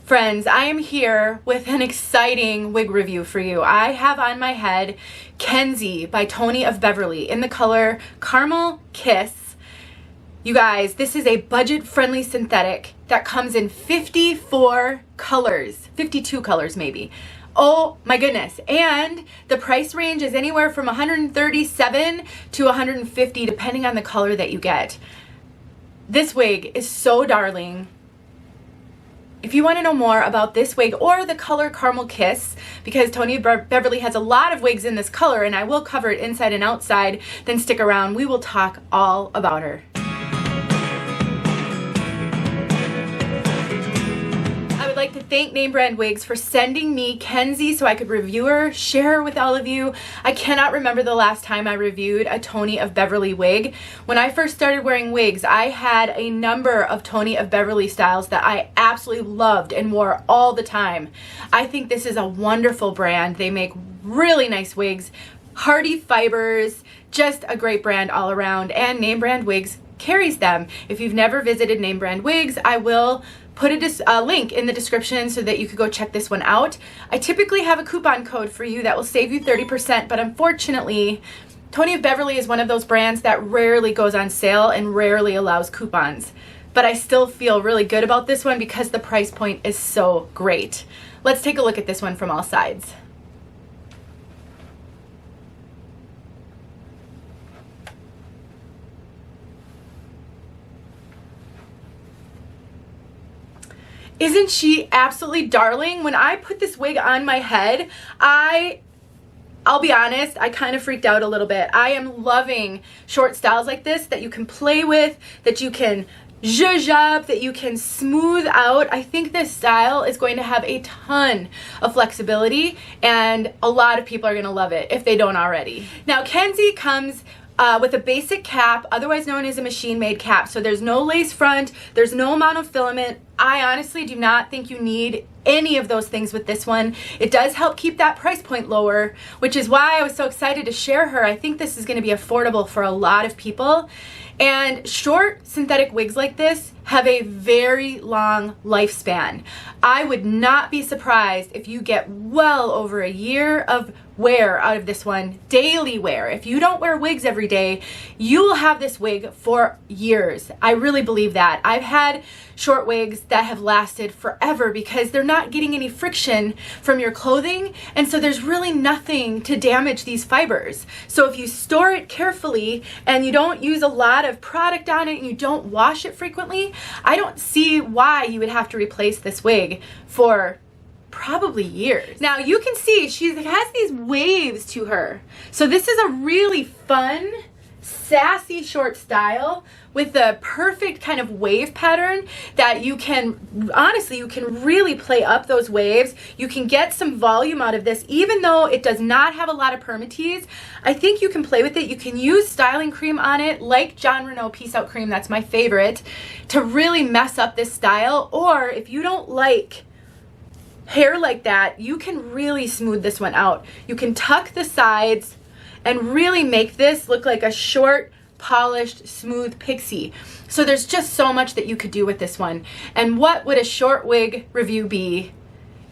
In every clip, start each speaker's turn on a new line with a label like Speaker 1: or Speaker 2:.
Speaker 1: Friends, I am here with an exciting wig review for you. I have on my head Kenzie by Tony of Beverly in the color Caramel Kiss. You guys, this is a budget-friendly synthetic that comes in 54 colors, 52 colors maybe. Oh my goodness. And the price range is anywhere from $137 to $150 depending on the color that you get. This wig is so darling. If you want to know more about this wig or the color Caramel Kiss, because Tony of Beverly has a lot of wigs in this color and I will cover it inside and outside, then stick around. We will talk all about her. I would like to thank Name Brand Wigs for sending me Kenzie so I could review her, share her with all of you. I cannot remember the last time I reviewed a Tony of Beverly wig. When I first started wearing wigs, I had a number of Tony of Beverly styles that I absolutely loved and wore all the time. I think this is a wonderful brand. They make really nice wigs, hardy fibers, just a great brand all around, and Name Brand Wigs carries them. If you've never visited Name Brand Wigs, I will put a link in the description so that you could go check this one out. I typically have a coupon code for you that will save you 30%, but unfortunately, Tony of Beverly is one of those brands that rarely goes on sale and rarely allows coupons. But I still feel really good about this one because the price point is so great. Let's take a look at this one from all sides. Isn't she absolutely darling? When I put this wig on my head, I'll be honest, I kind of freaked out a little bit. I am loving short styles like this that you can play with, that you can zhuzh up, that you can smooth out. I think this style is going to have a ton of flexibility and a lot of people are going to love it if they don't already. Now, Kenzie comes with a basic cap, otherwise known as a machine-made cap. So there's no lace front, there's no amount of filament. I honestly do not think you need any of those things with this one. It does help keep that price point lower, which is why I was so excited to share her. I think this is going to be affordable for a lot of people. And short synthetic wigs like this have a very long lifespan. I would not be surprised if you get well over a year of wear out of this one, daily wear. If you don't wear wigs every day, you will have this wig for years. I really believe that. I've had short wigs that have lasted forever because they're not getting any friction from your clothing, and so there's really nothing to damage these fibers. So if you store it carefully and you don't use a lot of product on it and you don't wash it frequently, I don't see why you would have to replace this wig for probably years. Now you can see she has these waves to her. So this is a really fun, sassy short style with the perfect kind of wave pattern that you can, honestly, you can really play up those waves. You can get some volume out of this, even though it does not have a lot of permatease. I think you can play with it. You can use styling cream on it, like 𝘠𝘬𝘢 Peace Out Cream, that's my favorite, to really mess up this style. Or if you don't like hair like that, you can really smooth this one out. You can tuck the sides and really make this look like a short, polished, smooth pixie. So there's just so much that you could do with this one. And what would a short wig review be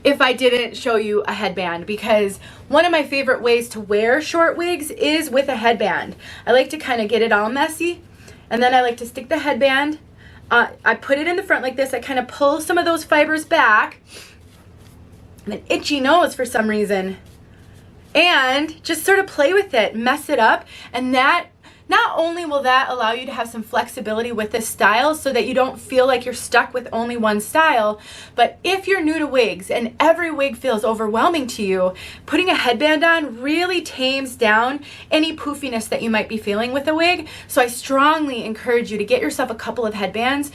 Speaker 1: if I didn't show you a headband? Because one of my favorite ways to wear short wigs is with a headband. I like to kind of get it all messy, and then I like to stick the headband. I put it in the front like this. I kind of pull some of those fibers back. An itchy nose for some reason, and just sort of play with it, mess it up, and that not only will that allow you to have some flexibility with this style so that you don't feel like you're stuck with only one style, but if you're new to wigs and every wig feels overwhelming to you, putting a headband on really tames down any poofiness that you might be feeling with a wig. So I strongly encourage you to get yourself a couple of headbands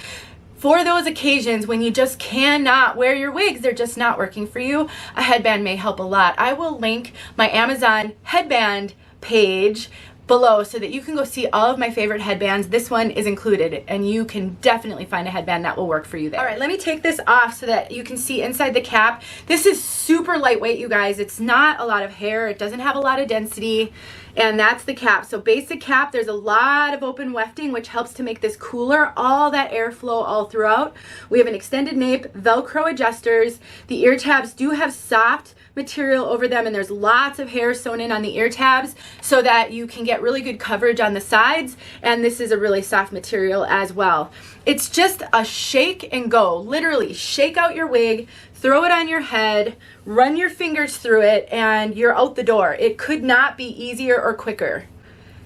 Speaker 1: for those occasions when you just cannot wear your wigs, they're just not working for you. A headband may help a lot. I will link my Amazon headband page below so that you can go see all of my favorite headbands. This one is included, and you can definitely find a headband that will work for you there. All right, let me take this off so that you can see inside the cap. This is super lightweight, you guys. It's not a lot of hair. It doesn't have a lot of density, and that's the cap. So basic cap, there's a lot of open wefting, which helps to make this cooler, all that airflow all throughout. We have an extended nape, Velcro adjusters. The ear tabs do have soft material over them, and there's lots of hair sewn in on the ear tabs so that you can get really good coverage on the sides, and this is a really soft material as well. It's just a shake and go. Literally shake out your wig, throw it on your head, run your fingers through it, and you're out the door. It could not be easier or quicker.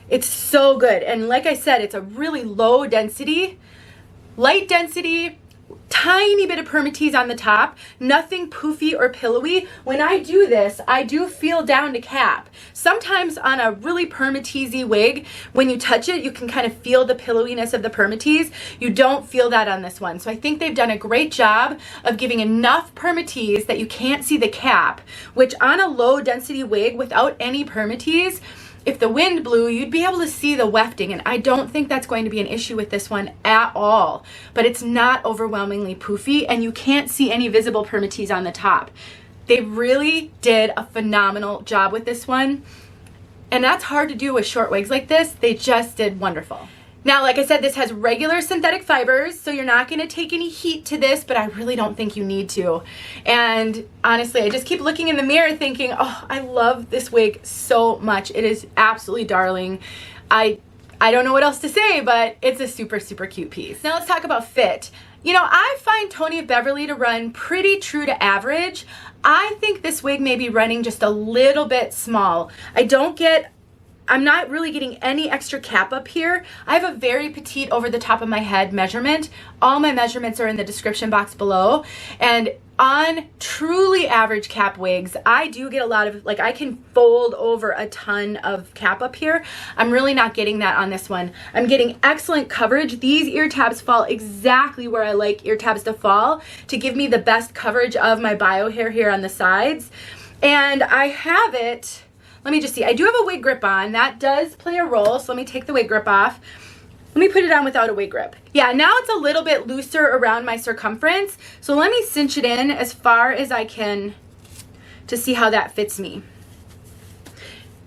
Speaker 1: It's so good, and like I said, it's a really low density, light density, tiny bit of permatease on the top, nothing poofy or pillowy. When I do this, I do feel down to cap. Sometimes on a really permateasy wig, when you touch it, you can kind of feel the pillowiness of the permatease. You don't feel that on this one. So I think they've done a great job of giving enough permatease that you can't see the cap, which on a low density wig without any permatease, if the wind blew, you'd be able to see the wefting, and I don't think that's going to be an issue with this one at all. But it's not overwhelmingly poofy, and you can't see any visible permatease on the top. They really did a phenomenal job with this one, and that's hard to do with short wigs like this. They just did wonderful. Now, like I said, this has regular synthetic fibers, so you're not going to take any heat to this, but I really don't think you need to. And honestly, I just keep looking in the mirror thinking, oh, I love this wig so much. It is absolutely darling. I don't know what else to say, but it's a super, super cute piece. Now let's talk about fit. You know, I find Tony of Beverly to run pretty true to average. I think this wig may be running just a little bit small. I'm not really getting any extra cap up here. I have a very petite over the top of my head measurement. All my measurements are in the description box below. And on truly average cap wigs, I do get a lot of, like, I can fold over a ton of cap up here. I'm really not getting that on this one. I'm getting excellent coverage. These ear tabs fall exactly where I like ear tabs to fall to give me the best coverage of my bio hair here on the sides. And I have it, let me just see. I do have a wig grip on. That does play a role, so let me take the wig grip off. Let me put it on without a wig grip. Yeah, now it's a little bit looser around my circumference, so let me cinch it in as far as I can to see how that fits me.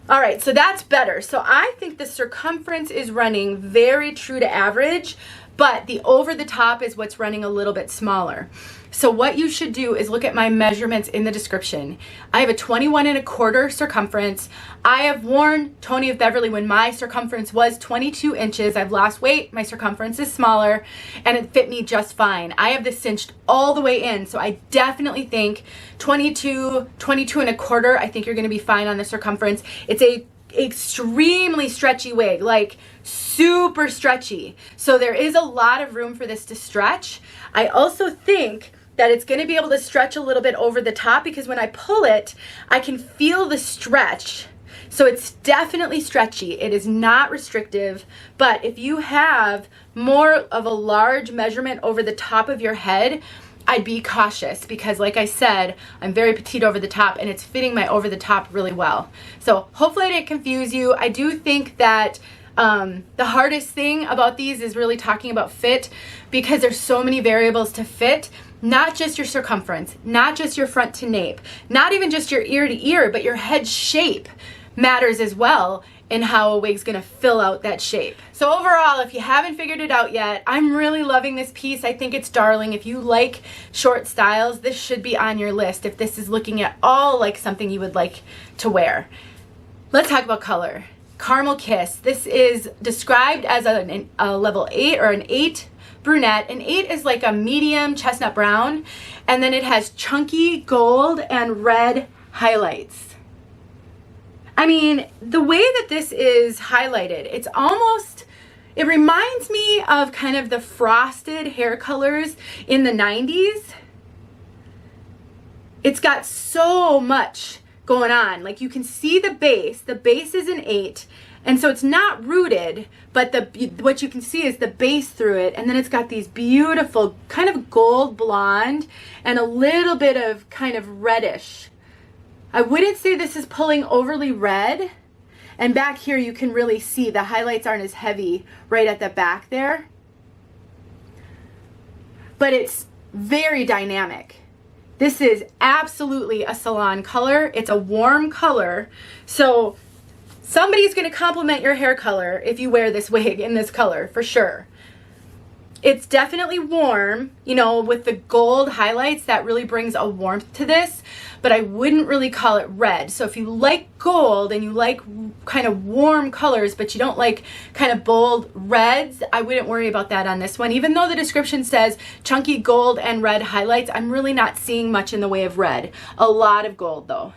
Speaker 1: All right, so that's better. So I think the circumference is running very true to average, but the over the top is what's running a little bit smaller. So what you should do is look at my measurements in the description. I have a 21¼ circumference. I have worn Tony of Beverly when my circumference was 22 inches. I've lost weight, my circumference is smaller, and it fit me just fine. I have this cinched all the way in, so I definitely think 22¼ I think you're gonna be fine on the circumference. It's a extremely stretchy wig, like super stretchy. So there is a lot of room for this to stretch. I also think that it's going to be able to stretch a little bit over the top because when I pull it, I can feel the stretch. So it's definitely stretchy. It is not restrictive, but if you have more of a large measurement over the top of your head, I'd be cautious because, like I said, I'm very petite over the top and it's fitting my over the top really well. So hopefully I didn't confuse you. I do think that the hardest thing about these is really talking about fit because there's so many variables to fit. Not just your circumference, not just your front to nape, not even just your ear to ear, but your head shape matters as well in how a wig's gonna fill out that shape. So overall, if you haven't figured it out yet, I'm really loving this piece. I think it's darling. If you like short styles, this should be on your list if this is looking at all like something you would like to wear. Let's talk about color. Caramel Kiss. This is described as a level 8 or an 8 brunette. An 8 is like a medium chestnut brown, and then it has chunky gold and red highlights. I mean, the way that this is highlighted, it reminds me of kind of the frosted hair colors in the 90s. It's got so much going on. Like you can see the base is an 8, and so it's not rooted, but what you can see is the base through it, and then it's got these beautiful kind of gold blonde and a little bit of kind of reddish. I wouldn't say this is pulling overly red, And back here you can really see the highlights aren't as heavy right at the back there. But it's very dynamic. This is absolutely a salon color. It's a warm color. So somebody's going to compliment your hair color if you wear this wig in this color, for sure. It's definitely warm, you know, with the gold highlights, that really brings a warmth to this, but I wouldn't really call it red. So if you like gold and you like kind of warm colors, but you don't like kind of bold reds, I wouldn't worry about that on this one. Even though the description says chunky gold and red highlights, I'm really not seeing much in the way of red. A lot of gold though.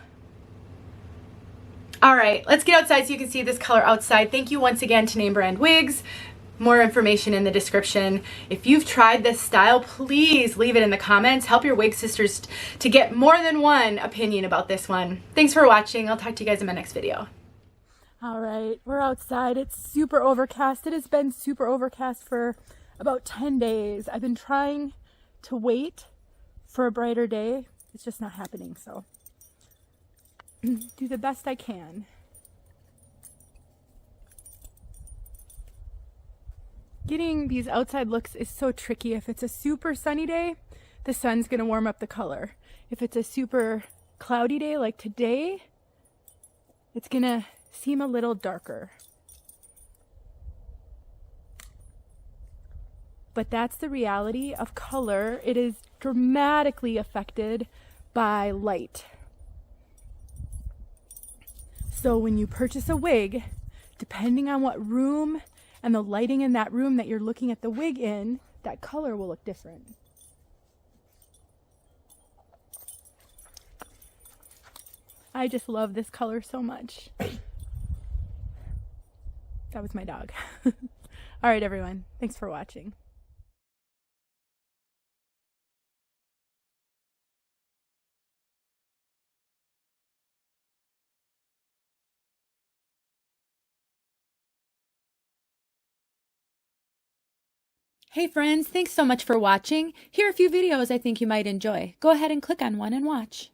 Speaker 1: All right, let's get outside so you can see this color outside. Thank you once again to Name Brand Wigs. More information in the description. If you've tried this style, please leave it in the comments. Help your wig sisters to get more than one opinion about this one. Thanks for watching. I'll talk to you guys in my next video.
Speaker 2: All right, we're outside. It's super overcast. It has been super overcast for about 10 days. I've been trying to wait for a brighter day. It's just not happening, so do the best I can. Getting these outside looks is so tricky. If it's a super sunny day, the sun's gonna warm up the color. If it's a super cloudy day like today, it's gonna seem a little darker. But that's the reality of color. It is dramatically affected by light. So when you purchase a wig, depending on what room and the lighting in that room that you're looking at the wig in, that color will look different. I just love this color so much. That was my dog. All right, everyone. Thanks for watching.
Speaker 3: Hey friends, thanks so much for watching. Here are a few videos I think you might enjoy. Go ahead and click on one and watch.